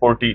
14।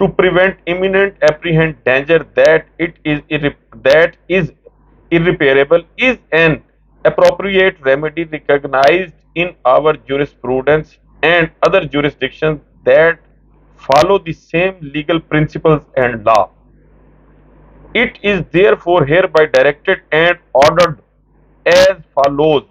to prevent imminent apprehend danger that is irreparable is an appropriate remedy recognized in our jurisprudence and other jurisdictions that follow the same legal principles and law. It is therefore hereby directed and ordered as follows: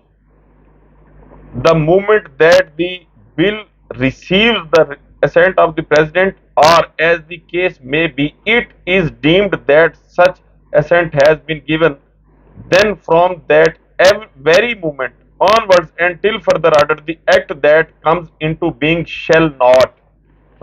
the moment that the bill receives the assent of the president, or as the case may be, it is deemed that such assent has been given, then from that very moment onwards until further order, the act that comes into being shall not.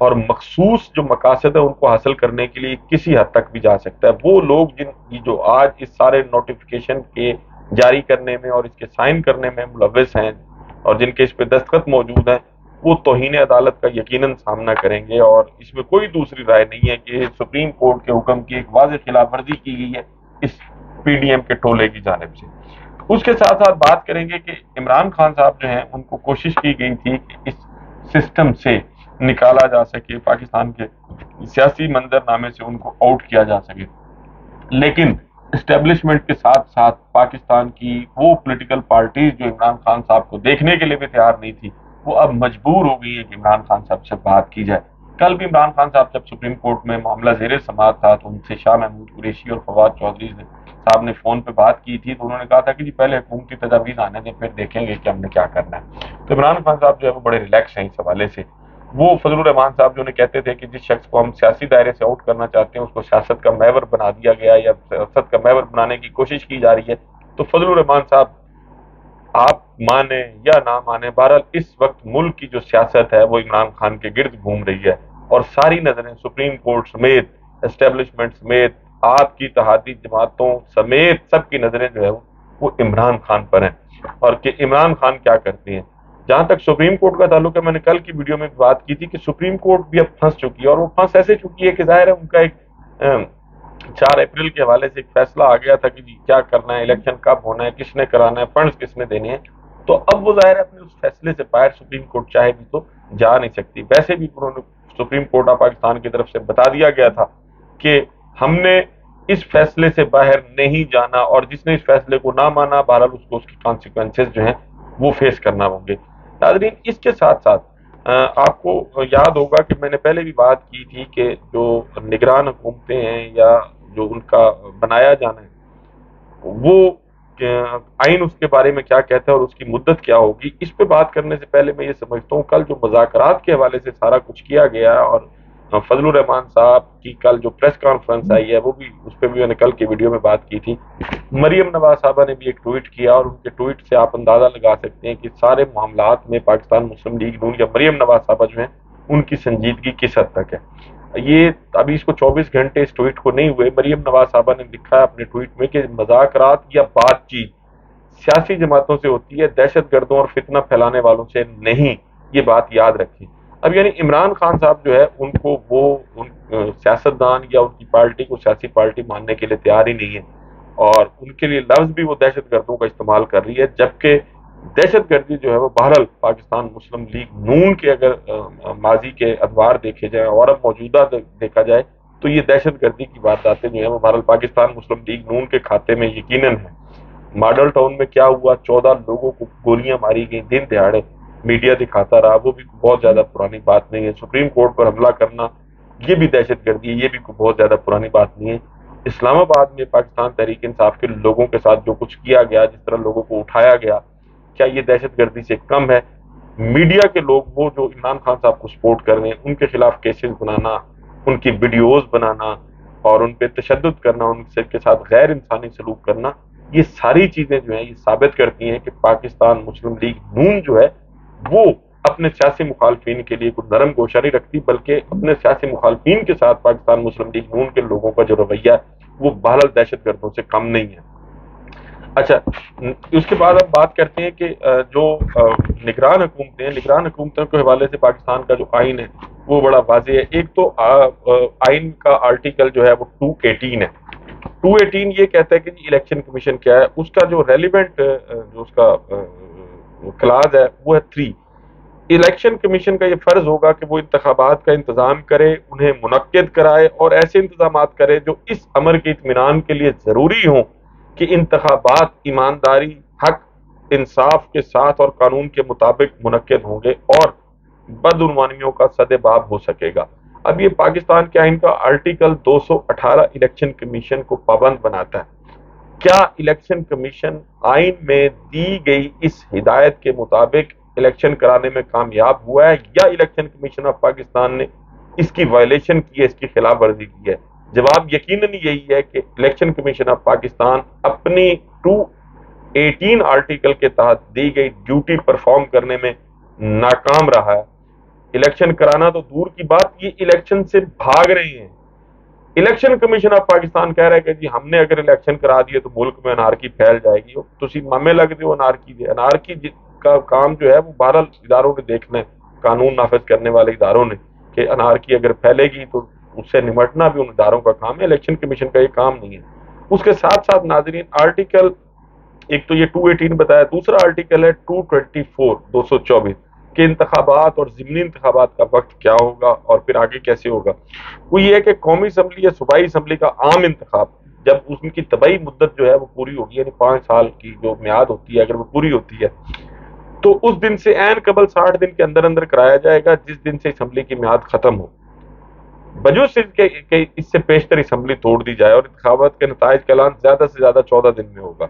اور مخصوص جو مقاصد ہے ان کو حاصل کرنے کے لیے کسی حد تک بھی جا سکتا ہے۔ وہ لوگ جو آج اس سارے نوٹیفیکیشن کے جاری کرنے میں اور اس کے سائن کرنے میں ملوث ہیں اور جن کے اس پہ دستخط موجود ہیں، وہ توہین عدالت کا یقیناً سامنا کریں گے، اور اس میں کوئی دوسری رائے نہیں ہے کہ سپریم کورٹ کے حکم کی ایک واضح خلاف ورزی کی گئی ہے اس پی ڈی ایم کے ٹولے کی جانب سے۔ اس کے ساتھ ساتھ بات کریں گے کہ عمران خان صاحب جو ہیں ان کو کوشش کی گئی تھی کہ اس سسٹم سے نکالا جا سکے، پاکستان کے سیاسی منظر نامے سے ان کو آؤٹ کیا جا سکے، لیکن اسٹیبلشمنٹ کے ساتھ ساتھ پاکستان کی وہ پولیٹیکل پارٹیز جو عمران خان صاحب کو دیکھنے کے لیے بھی تیار نہیں تھی، وہ اب مجبور ہو گئی ہے کہ عمران خان صاحب سے بات کی جائے۔ کل بھی عمران خان صاحب جب سپریم کورٹ میں معاملہ زیر سماعت تھا تو ان سے شاہ محمود قریشی اور فواد چودھری صاحب نے فون پہ بات کی تھی، تو انہوں نے کہا تھا کہ جی پہلے حکومتی تجاویز آنے دیں، پھر دیکھیں گے کہ ہم نے کیا کرنا ہے۔ تو عمران خان صاحب جو ہے وہ بڑے ریلیکس ہیں اس حوالے سے۔ وہ فضل الرحمان صاحب جو نے کہتے تھے کہ جس شخص کو ہم سیاسی دائرے سے آؤٹ کرنا چاہتے ہیں اس کو سیاست کا محور بنا دیا گیا یا سیاست کا محور بنانے کی کوشش کی جا رہی ہے، تو فضل الرحمان صاحب آپ مانیں یا نہ مانیں، بہرحال اس وقت ملک کی جو سیاست ہے وہ عمران خان کے گرد گھوم رہی ہے، اور ساری نظریں سپریم کورٹ سمیت، اسٹیبلشمنٹ سمیت، آپ کی اتحادی جماعتوں سمیت سب کی نظریں جو ہے وہ عمران خان پر ہیں، اور کہ عمران خان کیا کرتے ہیں۔ جہاں تک سپریم کورٹ کا تعلق ہے، میں نے کل کی ویڈیو میں بات کی تھی کہ سپریم کورٹ بھی اب پھنس چکی ہے، اور وہ پھنس ایسے چکی ہے کہ ظاہر ہے ان کا ایک 4 اپریل کے حوالے سے ایک فیصلہ آ گیا تھا کہ جی کیا کرنا ہے، الیکشن کب ہونا ہے، کس نے کرانا ہے، فنڈز کس نے دینے ہیں، تو اب وہ ظاہر ہے اپنے اس فیصلے سے باہر سپریم کورٹ چاہے بھی تو جا نہیں سکتی۔ ویسے بھی انہوں نے سپریم کورٹ آف پاکستان کی طرف سے بتا دیا گیا تھا کہ ہم نے اس فیصلے سے باہر نہیں جانا، اور جس نے اس فیصلے کو نہ مانا بہرحال اس کو اس کی کانسیکوینسز جو ہیں وہ فیس کرنا ہوں گے۔ ناظرین، اس کے ساتھ ساتھ آپ کو یاد ہوگا کہ میں نے پہلے بھی بات کی تھی کہ جو نگران حکومتیں ہیں یا جو ان کا بنایا جانا ہے، وہ آئین اس کے بارے میں کیا کہتا ہے اور اس کی مدت کیا ہوگی۔ اس پہ بات کرنے سے پہلے میں یہ سمجھتا ہوں کل جو مذاکرات کے حوالے سے سارا کچھ کیا گیا، اور فضل الرحمان صاحب کی کل جو پریس کانفرنس آئی ہے وہ بھی، اس پہ بھی میں نے کل کی ویڈیو میں بات کی تھی۔ مریم نواز صاحبہ نے بھی ایک ٹویٹ کیا، اور ان کے ٹویٹ سے آپ اندازہ لگا سکتے ہیں کہ سارے معاملات میں پاکستان مسلم لیگ نون یا مریم نواز صاحبہ جو ہیں ان کی سنجیدگی کس حد تک ہے۔ یہ ابھی اس کو 24 گھنٹے اس ٹویٹ کو نہیں ہوئے، مریم نواز صاحبہ نے لکھا ہے اپنے ٹویٹ میں کہ مذاکرات یا بات چیت سیاسی جماعتوں سے ہوتی ہے، دہشت گردوں اور فتنہ پھیلانے والوں سے نہیں، یہ بات یاد رکھیں۔ اب یعنی عمران خان صاحب جو ہے ان کو وہ سیاستدان یا ان کی پارٹی کو سیاسی پارٹی ماننے کے لیے تیار ہی نہیں ہے، اور ان کے لیے لفظ بھی وہ دہشت گردوں کا استعمال کر رہی ہے، جبکہ دہشت گردی جو ہے وہ بہرحال پاکستان مسلم لیگ نون کے اگر ماضی کے ادوار دیکھے جائیں اور اب موجودہ دیکھا جائے تو یہ دہشت گردی کی وارداتیں جو ہیں وہ بہرحال پاکستان مسلم لیگ نون کے کھاتے میں یقیناً ہیں۔ ماڈل ٹاؤن میں کیا ہوا، 14 لوگوں کو گولیاں ماری گئیں دن دہاڑے، میڈیا دکھاتا رہا، وہ بھی بہت زیادہ پرانی بات نہیں ہے۔ سپریم کورٹ پر حملہ کرنا یہ بھی دہشت گردی ہے، یہ بھی بہت زیادہ پرانی بات نہیں ہے۔ اسلام آباد میں پاکستان تحریک انصاف کے لوگوں کے ساتھ جو کچھ کیا گیا، جس طرح لوگوں کو اٹھایا گیا، کیا یہ دہشت گردی سے کم ہے؟ میڈیا کے لوگ وہ جو عمران خان صاحب کو سپورٹ کر رہے ہیں ان کے خلاف کیسز بنانا، ان کی ویڈیوز بنانا اور ان پہ تشدد کرنا، ان کے ساتھ غیر انسانی سلوک کرنا، یہ ساری چیزیں جو ہیں یہ ثابت کرتی ہیں کہ پاکستان مسلم لیگ نون جو ہے وہ اپنے سیاسی مخالفین کے لیے کوئی نرم گوشہ نہیں رکھتی، بلکہ اپنے سیاسی مخالفین کے ساتھ پاکستان مسلم لیگ نون کے لوگوں کا جو رویہ ہے وہ بہرحال دہشت گردوں سے کم نہیں ہے۔ اچھا، اس کے بعد اب بات کرتے ہیں کہ جو نگران حکومتیں ہیں، نگران حکومتوں کے حوالے سے پاکستان کا جو آئین ہے وہ بڑا واضح ہے۔ ایک تو آئین کا آرٹیکل جو ہے وہ 218 ہے۔ 218 یہ کہتا ہے کہ الیکشن کمیشن کیا ہے، اس کا جو ریلیونٹ جو اس کا کلاز ہے وہ ہے 3۔ الیکشن کمیشن کا یہ فرض ہوگا کہ وہ انتخابات کا انتظام کرے، انہیں منعقد کرائے اور ایسے انتظامات کرے جو اس امر کے اطمینان کے لیے ضروری ہوں کہ انتخابات ایمانداری، حق، انصاف کے ساتھ اور قانون کے مطابق منعقد ہوں گے اور بدعنوانیوں کا سدباب ہو سکے گا۔ اب یہ پاکستان کے آئین کا آرٹیکل 218 الیکشن کمیشن کو پابند بناتا ہے۔ کیا الیکشن کمیشن آئین میں دی گئی اس ہدایت کے مطابق الیکشن کرانے میں کامیاب ہوا ہے، یا الیکشن کمیشن آف پاکستان نے اس کی وائلیشن کی ہے، اس کی خلاف ورزی کی ہے؟ جواب یقیناً یہی ہے کہ الیکشن کمیشن آف پاکستان اپنی 218 آرٹیکل کے تحت دی گئی ڈیوٹی پرفارم کرنے میں ناکام رہا ہے، الیکشن کرانا تو دور کی بات، یہ الیکشن سے بھاگ رہے ہیں۔ الیکشن کمیشن آف پاکستان کہہ رہا ہے کہ جی ہم نے اگر الیکشن کرا دیے تو ملک میں انارکی پھیل جائے گی۔ تسی مامے لگتے ہو انارکی دے، انارکی کا کام جو ہے وہ بہرحال اداروں نے دیکھنا ہے، قانون نافذ کرنے والے اداروں نے، کہ انارکی اگر پھیلے گی تو اس سے نمٹنا بھی ان اداروں کا کام ہے، الیکشن کمیشن کا یہ کام نہیں ہے۔ اس کے ساتھ ساتھ ناظرین، آرٹیکل ایک تو یہ 218 بتایا، دوسرا آرٹیکل ہے 224 224 کہ انتخابات اور ضمنی انتخابات کا وقت کیا ہوگا اور پھر آگے کیسے ہوگا۔ وہ یہ ہے کہ قومی اسمبلی یا صوبائی اسمبلی کا عام انتخاب جب اس کی طبعی مدت جو ہے وہ پوری ہوگی، یعنی 5 سال کی جو میعاد ہوتی ہے اگر وہ پوری ہوتی ہے، تو اس دن سے عین قبل 60 دن کے اندر اندر کرایا جائے گا جس دن سے اسمبلی کی میعاد ختم ہو، بجوز کہ اس سے پیشتر اسمبلی توڑ دی جائے اور انتخابات کے نتائج کا اعلان زیادہ سے زیادہ 14 دن میں ہوگا۔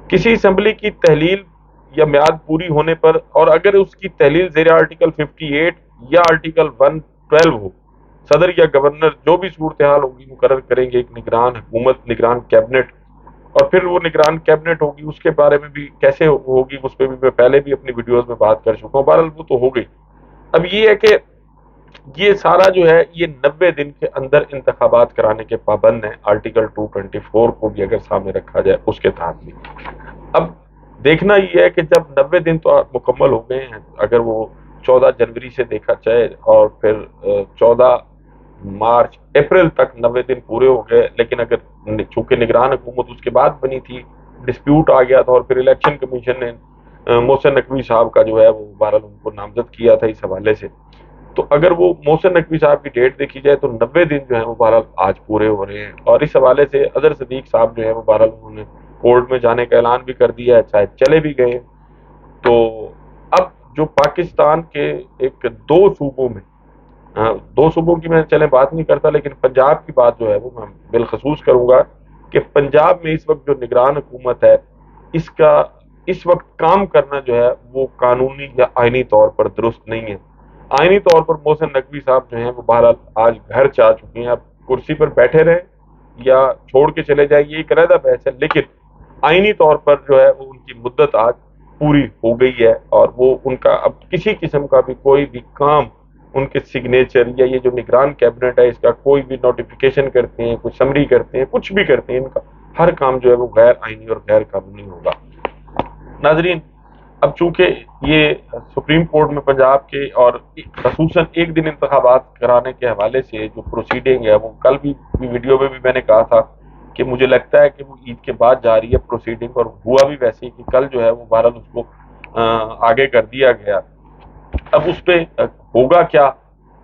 کسی اسمبلی کی تحلیل یا میعاد پوری ہونے پر، اور اگر اس کی تحلیل زیر آرٹیکل 58 یا آرٹیکل 112 ہو، صدر یا گورنر جو بھی صورتحال ہوگی مقرر کریں گے ایک نگران حکومت، نگران کیبنٹ، اور پھر وہ نگران کیبنٹ ہوگی اس کے بارے میں بھی کیسے ہوگی اس پہ بھی میں پہلے بھی اپنی ویڈیوز میں بات کر چکا ہوں، بہرحال وہ تو ہو گئی۔ اب یہ ہے کہ یہ سارا جو ہے یہ 90 دن کے اندر انتخابات کرانے کے پابند ہیں، آرٹیکل 224 کو بھی اگر سامنے رکھا جائے اس کے تحت بھی۔ اب دیکھنا یہ ہے کہ جب 90 دن تو مکمل ہو گئے ہیں، اگر وہ 14 جنوری سے دیکھا جائے اور پھر 14 مارچ اپریل تک 90 دن پورے ہو گئے، لیکن اگر چونکہ نگران حکومت اس کے بعد بنی تھی، ڈسپیوٹ آ گیا تھا اور پھر الیکشن کمیشن نے محسن نقوی صاحب کا جو ہے وہ بہرحال ان کو نامزد کیا تھا اس حوالے سے، تو اگر وہ محسن نقوی صاحب کی ڈیٹ دیکھی جائے تو 90 دن جو ہیں وہ بہرحال آج پورے ہو رہے ہیں، اور اس حوالے سے اظہر صدیق صاحب جو ہے وہ بہرحال انہوں نے کورٹ میں جانے کا اعلان بھی کر دیا ہے، چاہے چلے بھی گئے۔ تو اب جو پاکستان کے ایک دو صوبوں میں، دو صوبوں کی میں چلے بات نہیں کرتا، لیکن پنجاب کی بات جو ہے وہ میں بالخصوص کروں گا کہ پنجاب میں اس وقت جو نگران حکومت ہے اس کا اس وقت کام کرنا جو ہے وہ قانونی یا آئینی طور پر درست نہیں ہے۔ آئینی طور پر محسن نقوی صاحب جو ہیں وہ بہرحال آج گھر چاہ چکے ہیں، اب کرسی پر بیٹھے رہیں یا چھوڑ کے چلے جائیں یہ ایک علیحدہ بحث ہے، لیکن آئینی طور پر جو ہے وہ ان کی مدت آج پوری ہو گئی ہے، اور وہ ان کا اب کسی قسم کا بھی کوئی بھی کام، ان کے سگنیچر یا یہ جو نگران کیبنٹ ہے اس کا کوئی بھی نوٹیفیکیشن کرتے ہیں، کوئی سمری کرتے ہیں، کچھ بھی کرتے ہیں، ان کا ہر کام جو ہے وہ غیر آئینی اور غیر قانونی ہوگا۔ ناظرین، اب چونکہ یہ سپریم کورٹ میں پنجاب کے اور خصوصاً ایک دن انتخابات کرانے کے حوالے سے جو پروسیڈنگ ہے، وہ کل بھی ویڈیو میں بھی میں نے کہا تھا کہ مجھے لگتا ہے کہ وہ عید کے بعد جاری ہے پروسیڈنگ، اور ہوا بھی ویسے ہی کہ کل جو ہے وہ بہرحال اس کو آگے کر دیا گیا۔ اب اس پہ ہوگا کیا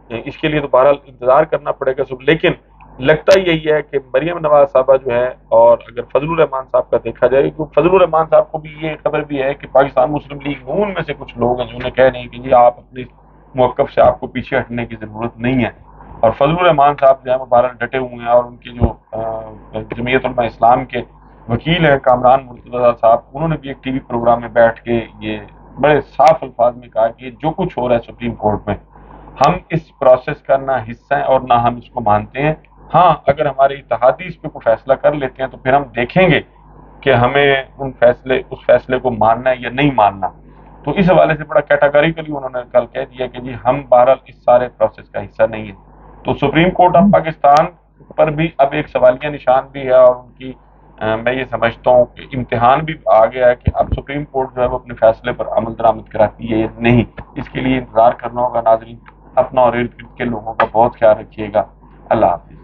اس کے لیے تو بہرحال انتظار کرنا پڑے گا سب، لیکن لگتا یہی ہے کہ مریم نواز صاحبہ جو ہے، اور اگر فضل الرحمان صاحب کا دیکھا جائے تو فضل الرحمان صاحب کو بھی یہ خبر بھی ہے کہ پاکستان مسلم لیگ نون میں سے کچھ لوگ ہیں جنہوں نے کہہ نہیں کہ جی آپ اپنے موقف سے آپ کو پیچھے ہٹنے کی ضرورت نہیں ہے، اور فضل الرحمان صاحب جو ہے وہ بہرحال ڈٹے ہوئے ہیں، اور ان کے جو جمعیت علماء اسلام کے وکیل ہیں کامران مرتضیٰ صاحب، انہوں نے بھی ایک ٹی وی پروگرام میں بیٹھ کے یہ بڑے صاف الفاظ میں کہا کہ جو کچھ ہو رہا ہے سپریم کورٹ میں، ہم اس پروسیس کا نہ حصہ ہیں اور نہ ہم اس کو مانتے ہیں۔ ہاں اگر ہمارے اتحادی اس پہ کوئی فیصلہ کر لیتے ہیں تو پھر ہم دیکھیں گے کہ ہمیں اس فیصلے کو ماننا ہے یا نہیں ماننا۔ تو اس حوالے سے بڑا کیٹاگریکلی انہوں نے کل کہہ دیا کہ جی ہم بہرحال اس سارے پروسیس کا حصہ نہیں ہیں۔ تو سپریم کورٹ آف پاکستان پر بھی اب ایک سوالیہ نشان بھی ہے، اور ان کی میں یہ سمجھتا ہوں کہ امتحان بھی آ گیا ہے کہ اب سپریم کورٹ جو ہے وہ اپنے فیصلے پر عمل درآمد کراتی ہے یا نہیں، اس کے لیے انتظار کرنا ہوگا۔ ناظرین، اپنا اور ارد گرد کے لوگوں کا بہت خیال رکھیے گا۔ اللہ حافظ۔